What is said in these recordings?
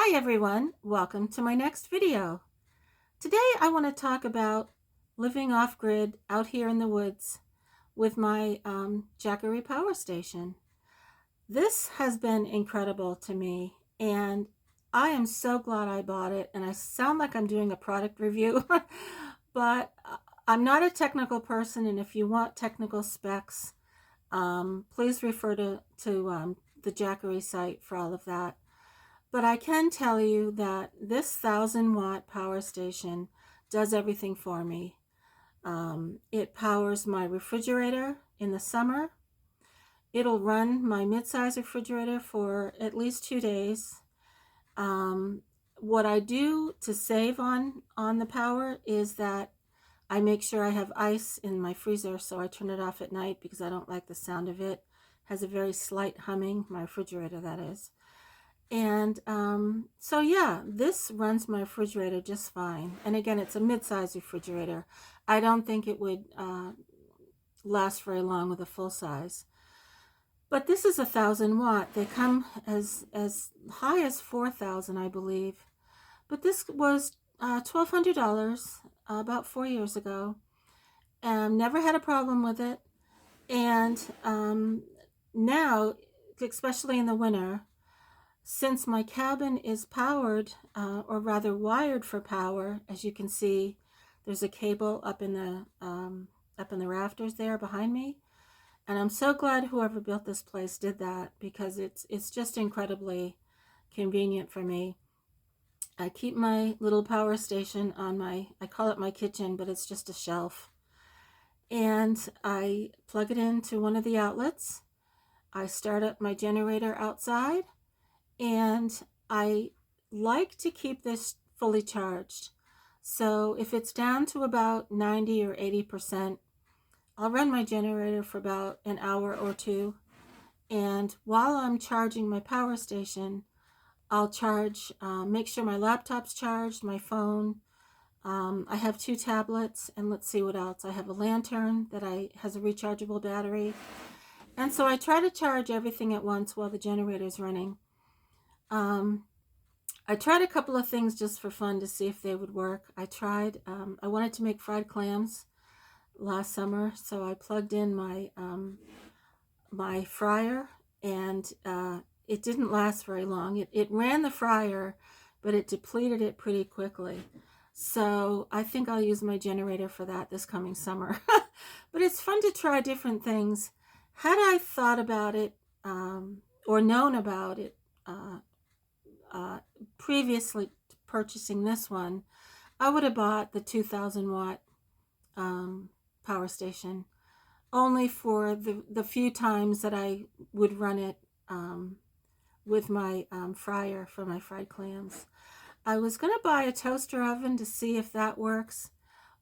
Hi everyone, welcome to my next video. Today I want to talk about living off-grid out here in the woods with my Jackery Power Station. This has been incredible to me and I am so glad I bought it, and I sound like I'm doing a product review, but I'm not a technical person, and if you want technical specs, please refer to the Jackery site for all of that. But I can tell you that this 1,000-watt power station does everything for me. It powers my refrigerator in the summer. It'll run my mid-size refrigerator for at least 2 days. What I do to save on the power is that I make sure I have ice in my freezer, so I turn it off at night because I don't like the sound of it. It has a very slight humming, my refrigerator that is. And so yeah, this runs my refrigerator just fine. And again, it's a mid-size refrigerator. I don't think it would last very long with a full size. But this is 1,000-watt. They come as high as 4,000, I believe. But this was $1,200 about 4 years ago. Never had a problem with it. And now, especially in the winter, since my cabin is powered, or rather wired for power, as you can see, there's a cable up in the rafters there behind me, and I'm so glad whoever built this place did that, because it's just incredibly convenient for me. I keep my little power station on I call it my kitchen, but it's just a shelf, and I plug it into one of the outlets. I start up my generator outside, and I like to keep this fully charged. So if it's down to about 90 or 80%, I'll run my generator for about an hour or two. And while I'm charging my power station, I'll make sure my laptop's charged, my phone. I have 2 tablets, and let's see what else. I have a lantern that has a rechargeable battery. And so I try to charge everything at once while the generator's running. I tried a couple of things just for fun to see if they would work. I wanted to make fried clams last summer, so I plugged in my my fryer, and it didn't last very long. It ran the fryer, but it depleted it pretty quickly. So I think I'll use my generator for that this coming summer. But it's fun to try different things. Had I thought about it or known about it previously purchasing this one, I would have bought the 2,000-watt power station, only for the few times that I would run it with my fryer for my fried clams. I was going to buy a toaster oven to see if that works,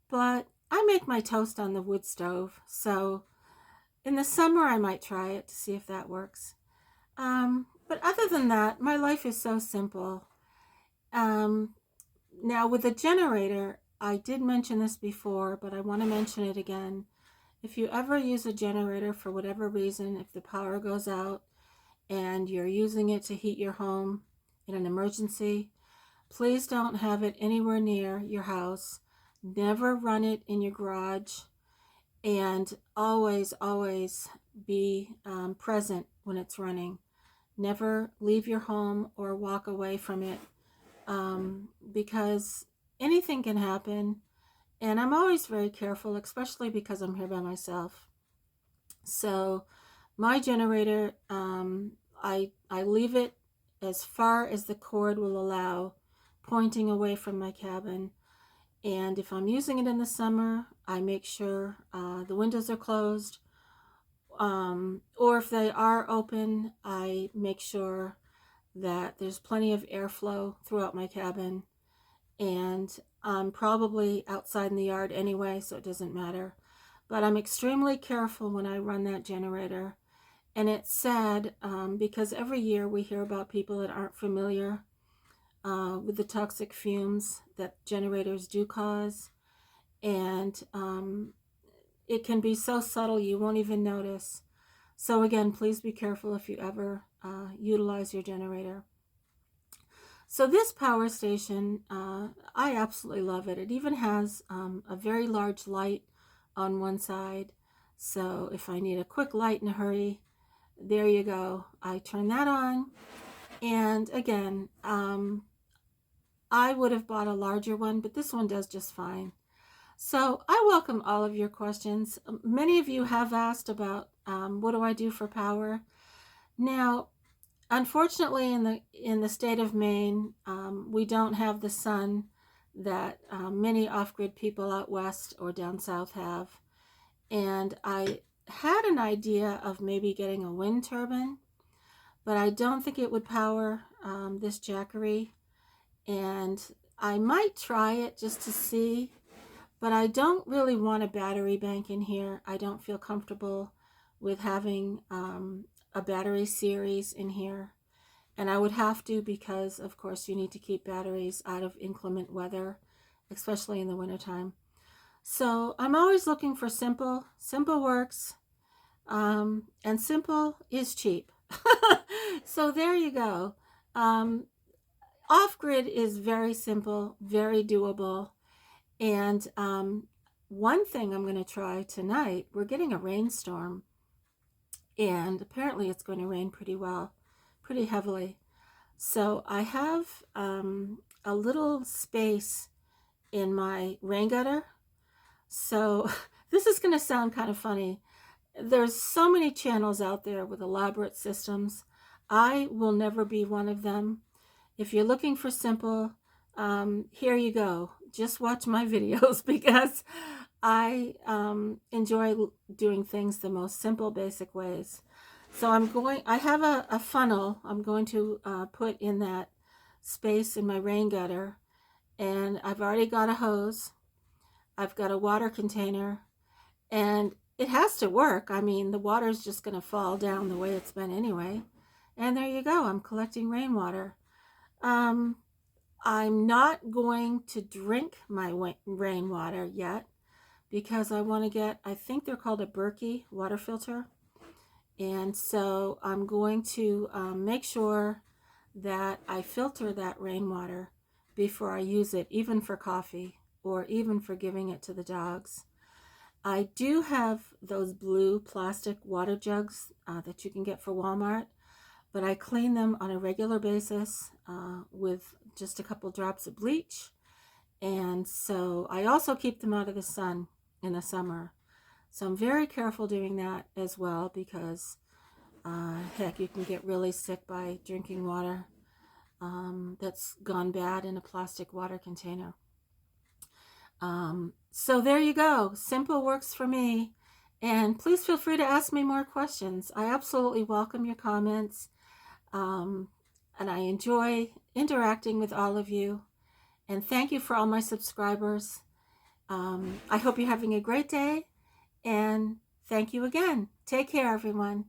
but I make my toast on the wood stove, so in the summer I might try it to see if that works. But other than that, my life is so simple. Now with a generator, I did mention this before, but I want to mention it again. If you ever use a generator for whatever reason, if the power goes out and you're using it to heat your home in an emergency, please don't have it anywhere near your house. Never run it in your garage, and always be present when it's running. Never leave your home or walk away from it, because anything can happen, and I'm always very careful, especially because I'm here by myself. So my generator, I leave it as far as the cord will allow, pointing away from my cabin. And if I'm using it in the summer, I make sure the windows are closed, or if they are open, I make sure that there's plenty of airflow throughout my cabin. And I'm probably outside in the yard anyway, so it doesn't matter. But I'm extremely careful when I run that generator. And it's sad because every year we hear about people that aren't familiar with the toxic fumes that generators do cause. And it can be so subtle you won't even notice. So again, please be careful if you ever utilize your generator. So this power station, I absolutely love it. It even has a very large light on one side. So if I need a quick light in a hurry, there you go. I turn that on. And again, I would have bought a larger one, but this one does just fine. So I welcome all of your questions. Many of you have asked about what do I do for power. Now, unfortunately, in the state of Maine, we don't have the sun that many off-grid people out west or down south have. And I had an idea of maybe getting a wind turbine, but I don't think it would power this Jackery. And I might try it just to see, but I don't really want a battery bank in here. I don't feel comfortable with having a battery series in here. And I would have to, because of course you need to keep batteries out of inclement weather, especially in the wintertime. So I'm always looking for simple. Simple works, and simple is cheap. So there you go. Off-grid is very simple, very doable. And one thing I'm going to try tonight, we're getting a rainstorm, and apparently it's going to rain pretty well, pretty heavily. So I have a little space in my rain gutter. So this is going to sound kind of funny. There's so many channels out there with elaborate systems. I will never be one of them. If you're looking for simple, here you go. Just watch my videos, because I enjoy doing things the most simple, basic ways. So I have a funnel I'm going to put in that space in my rain gutter. And I've already got a hose. I've got a water container. And it has to work. I mean, the water's just going to fall down the way it's been anyway. And there you go. I'm collecting rainwater. I'm not going to drink my rainwater yet, because I want to get, I think they're called a Berkey water filter. And so I'm going to make sure that I filter that rainwater before I use it, even for coffee or even for giving it to the dogs. I do have those blue plastic water jugs that you can get for Walmart, but I clean them on a regular basis with just a couple drops of bleach. And so I also keep them out of the sun in the summer. So I'm very careful doing that as well, because heck, you can get really sick by drinking water that's gone bad in a plastic water container. So there you go. Simple works for me. And please feel free to ask me more questions. I absolutely welcome your comments. And I enjoy interacting with all of you. And thank you for all my subscribers. I hope you're having a great day. And thank you again. Take care, everyone.